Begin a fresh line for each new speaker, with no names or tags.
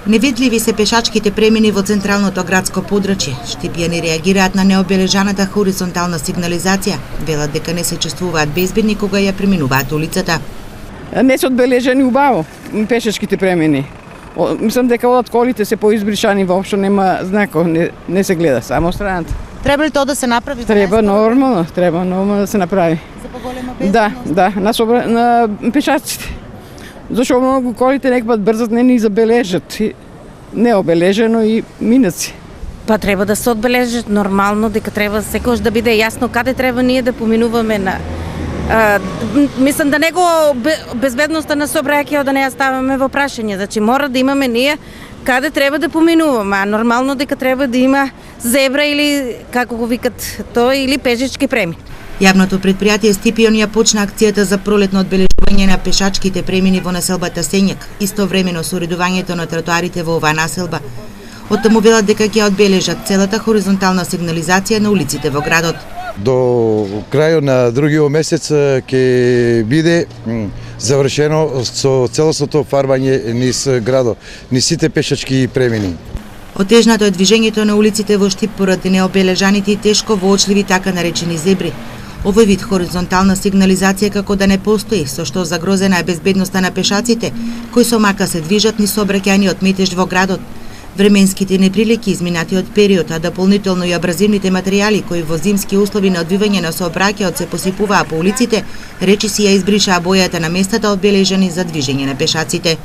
Невидливи се пешачките премини во централното градско подрачје. Штипјани реагираат на необележаната хоризонтална сигнализација. Велат дека не се чувствуваат безбедни кога ја преминуваат улицата.
Не се одбележени убаво пешачките премини. Мислам дека одат колите се поизбришани, воопшто нема знаков, не се гледа, само страната.
Треба ли тоа да се направи?
Треба нормално да се направи.
За поголема безбедност?
Да, на пешаците. Зашто многу колите некогаш брзат не ни забележат. Необележено и минаци.
Па треба да се одбележат нормално, дека треба секогаш да биде јасно каде треба ние да поминуваме на мислам да него безбедноста на сообраќајот да не ја ставаме во прашање. Значи мора да имаме ние каде треба да поминуваме, а нормално дека треба да има зебра или како го викат тоа или пешачки премин.
Јавното предпријатие Стипион ја почна акцијата за пролетно одбележување на пешачките премини во населбата Сењак, истовремено со уредувањето на тротоарите во оваа населба. Од таму велат дека ќе одбележат целата хоризонтална сигнализација на улиците во градот.
До крајот на другиот месец ќе биде завршено со целосното фарбање низ градот, низ сите пешачки премини.
Отежнато е движењето на улиците во Штип поради необележаните и тешко воочливи така наречени зебри. Овој вид хоризонтална сигнализација како да не постои, со што загрозена е безбедноста на пешаците, кои со мака се движат низ сообраќајниот метеж во градот. Временските неприлики изминатиот период, а дополнително и абразивните материјали кои во зимски услови на одвивање на сообраќајот се посипуваа по улиците, речиси ја избришаа бојата на местата одбележани за движење на пешаците.